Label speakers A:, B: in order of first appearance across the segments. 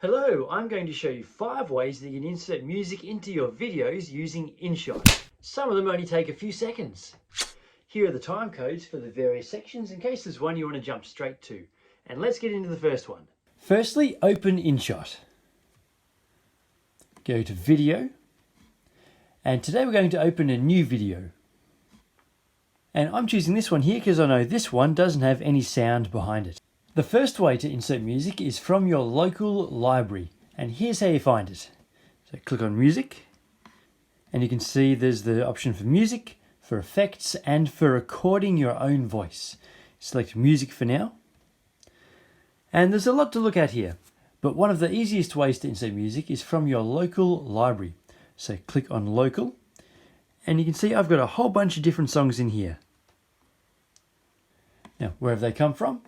A: Hello, I'm going to show you 5 ways that you can insert music into your videos using InShot. Some of them only take a few seconds. Here are the time codes for the various sections in case there's one you want to jump straight to. And let's get into the first one. Firstly, open InShot. Go to Video. And today we're going to open a new video. And I'm choosing this one here because I know this one doesn't have any sound behind it. The first way to insert music is from your local library, and here's how you find it. So click on Music, and you can see there's the option for music, for effects, and for recording your own voice. Select Music for now. And there's a lot to look at here, but one of the easiest ways to insert music is from your local library. So click on Local, and you can see I've got a whole bunch of different songs in here. Now, where have they come from?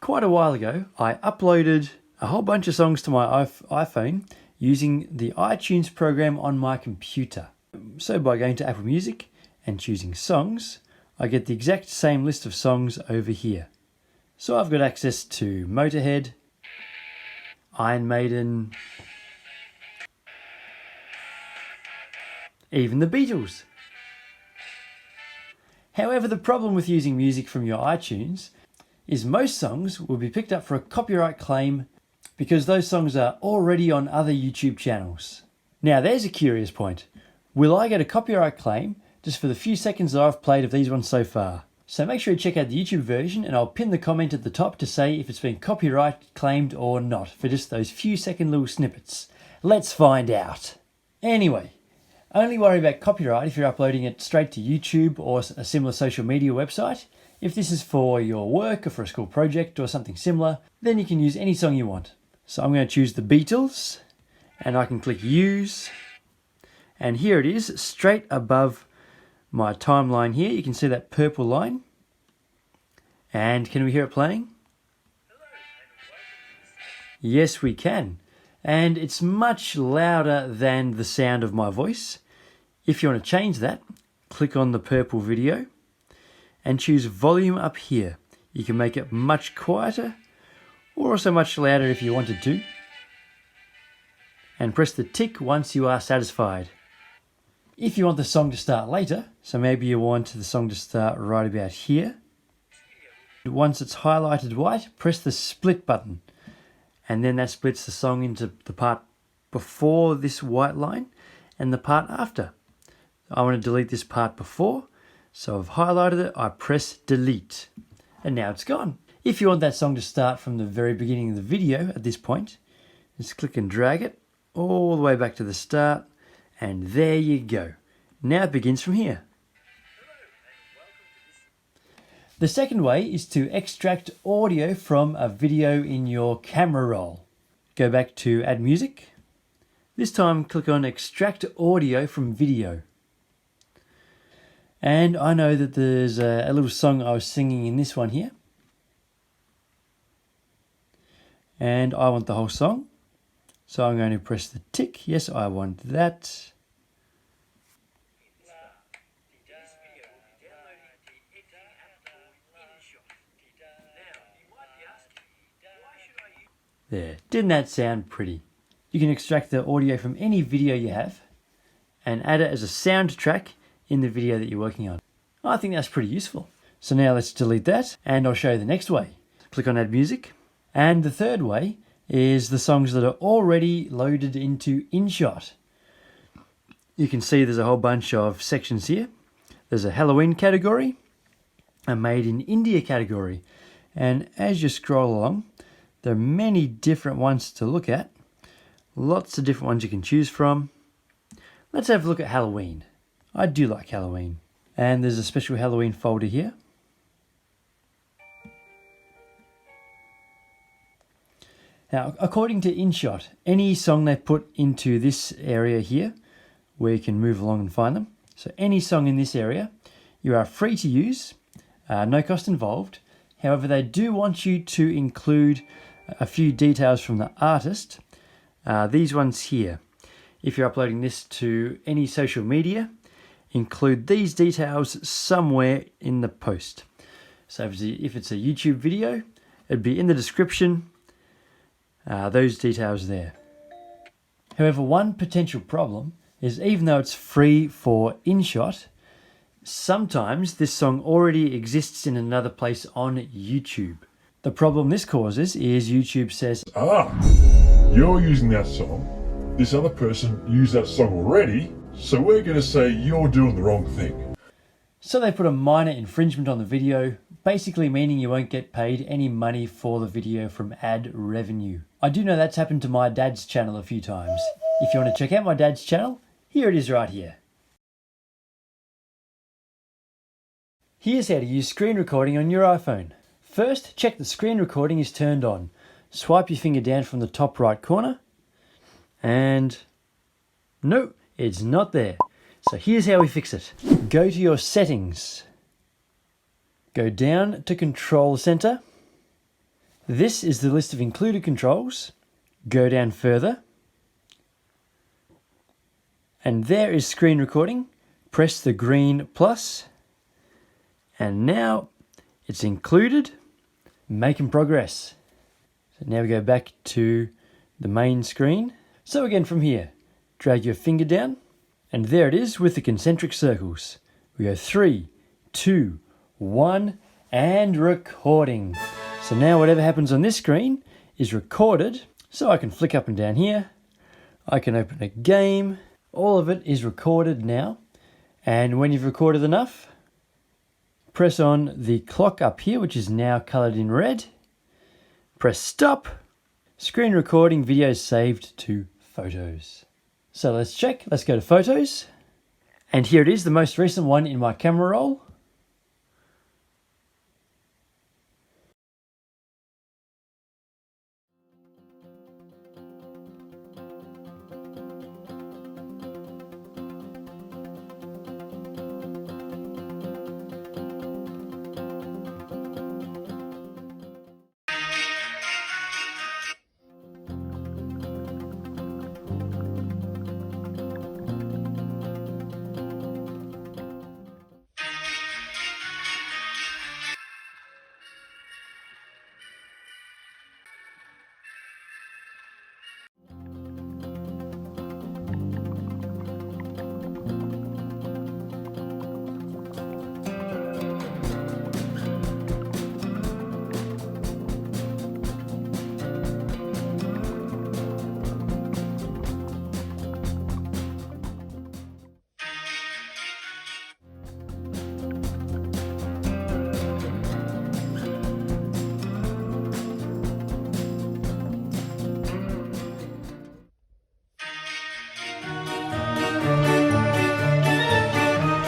A: Quite a while ago, I uploaded a whole bunch of songs to my iPhone using the iTunes program on my computer. So by going to Apple Music and choosing Songs, I get the exact same list of songs over here. So I've got access to Motorhead, Iron Maiden, even the Beatles. However, the problem with using music from your iTunes is most songs will be picked up for a copyright claim because those songs are already on other YouTube channels. Now there's a curious point. Will I get a copyright claim just for the few seconds that I've played of these ones so far? So make sure you check out the YouTube version, and I'll pin the comment at the top to say if it's been copyright claimed or not for just those few second little snippets. Let's find out. Anyway, only worry about copyright if you're uploading it straight to YouTube or a similar social media website. If this is for your work or for a school project or something similar, then you can use any song you want. So I'm going to choose the Beatles, and I can click Use. And here it is, straight above my timeline here. You can see that purple line. And can we hear it playing? Yes, we can. And it's much louder than the sound of my voice. If you want to change that, click on the purple video and choose volume up here. You can make it much quieter or also much louder if you wanted to. And press the tick once you are satisfied. If you want the song to start later, so maybe you want the song to start right about here. Once it's highlighted white, press the split button. And then that splits the song into the part before this white line and the part after. I want to delete this part before, so I've highlighted it, I press delete, and now it's gone. If you want that song to start from the very beginning of the video at this point, just click and drag it all the way back to the start, and there you go. Now it begins from here. The second way is to extract audio from a video in your camera roll. Go back to Add Music. This time click on Extract Audio from Video. And I know that there's a little song I was singing in this one here. And I want the whole song. So I'm going to press the tick. Yes, I want that. There. Didn't that sound pretty? You can extract the audio from any video you have and add it as a soundtrack in the video that you're working on. I think that's pretty useful. So now let's delete that, and I'll show you the next way. Click on Add Music. And the third way is the songs that are already loaded into InShot. You can see there's a whole bunch of sections here. There's a Halloween category, a Made in India category, and as you scroll along, there are many different ones to look at. Lots of different ones you can choose from. Let's have a look at Halloween. I do like Halloween. And there's a special Halloween folder here. Now, according to InShot, any song they put into this area here, where you can move along and find them. So any song in this area, you are free to use, no cost involved. However, they do want you to include a few details from the artist. These ones here. If you're uploading this to any social media, include these details somewhere in the post. So if it's a YouTube video, it'd be in the description, those details there. However, one potential problem is even though it's free for InShot, sometimes this song already exists in another place on YouTube. The problem this causes is YouTube says,
B: you're using that song, this other person used that song already, so we're going to say you're doing the wrong thing.
A: So they put a minor infringement on the video, basically meaning you won't get paid any money for the video from ad revenue. I do know that's happened to my dad's channel a few times. If you want to check out my dad's channel, here it is right here. Here's how to use screen recording on your iPhone. First, check the screen recording is turned on. Swipe your finger down from the top right corner, and no, it's not there. So here's how we fix it. Go to your settings. Go down to Control Center. This is the list of included controls. Go down further. And there is screen recording. Press the green plus. And now it's included. Making progress. So now we go back to the main screen. So again from here, drag your finger down. And there it is with the concentric circles. We go 3, 2, 1, and recording. So now whatever happens on this screen is recorded. So I can flick up and down here. I can open a game. All of it is recorded now. And when you've recorded enough, press on the clock up here, which is now colored in red. Press stop. Screen recording, video saved to photos. So let's check. Let's go to photos. And here it is, the most recent one in my camera roll.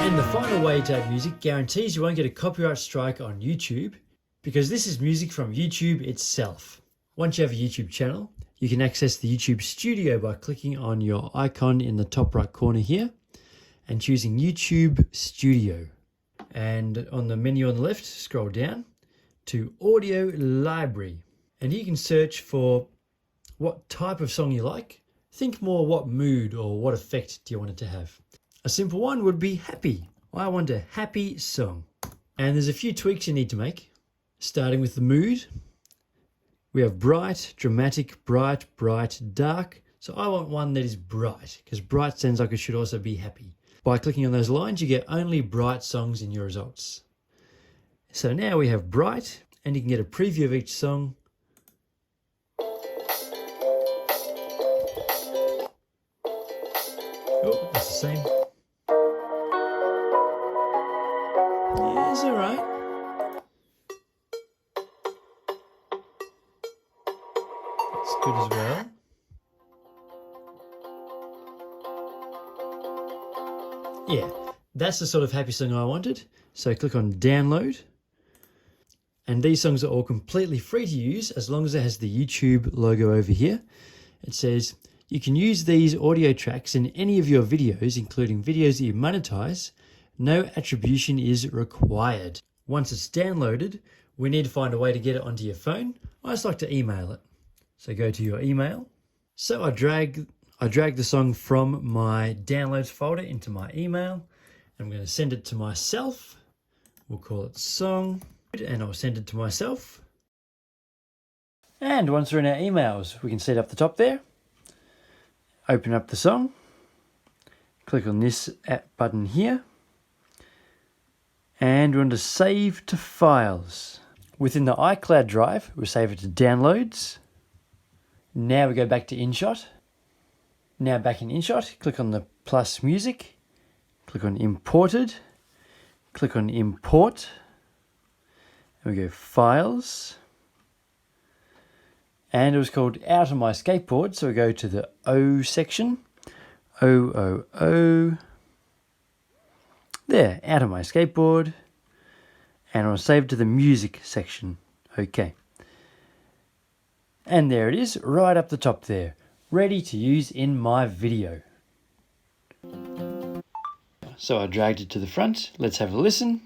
A: And the final way to add music guarantees you won't get a copyright strike on YouTube, because this is music from YouTube itself. Once you have a YouTube channel, you can access the YouTube Studio by clicking on your icon in the top right corner here and choosing YouTube Studio. And on the menu on the left, scroll down to Audio Library. And you can search for what type of song you like. Think more what mood or what effect do you want it to have. A simple one would be happy. I want a happy song. And there's a few tweaks you need to make. Starting with the mood. We have bright, dramatic, bright, dark. So I want one that is bright, because bright sounds like it should also be happy. By clicking on those lines, you get only bright songs in your results. So now we have bright, and you can get a preview of each song. Oh, that's the same. Yeah, it's all right. It's good as well. Yeah, that's the sort of happy song I wanted. So click on download. And these songs are all completely free to use as long as it has the YouTube logo over here. It says, you can use these audio tracks in any of your videos, including videos that you monetize. No attribution is required. Once it's downloaded, we need to find a way to get it onto your phone. I just like to email it. So go to your email. So I drag the song from my downloads folder into my email. I'm going to send it to myself. We'll call it song, and I'll send it to myself. And once we're in our emails, we can see it up the top there. Open up the song. Click on this button here. And we want to save to files. Within the iCloud drive, we'll save it to downloads. Now we go back to InShot. Now back in InShot, click on the plus music. Click on imported. Click on import. And we go files. And it was called Out of My Skateboard, so we go to the O section. O. There, Out of My Skateboard. And I'll save to the music section. Okay. And there it is, right up the top there, ready to use in my video. So I dragged it to the front. Let's have a listen.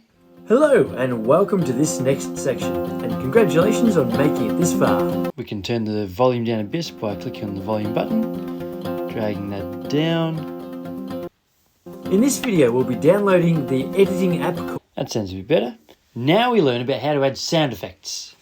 A: Hello and welcome to this next section, and congratulations on making it this far. We can turn the volume down a bit by clicking on the volume button, dragging that down. In this video we'll be downloading the editing app. That sounds a bit better. Now we learn about how to add sound effects.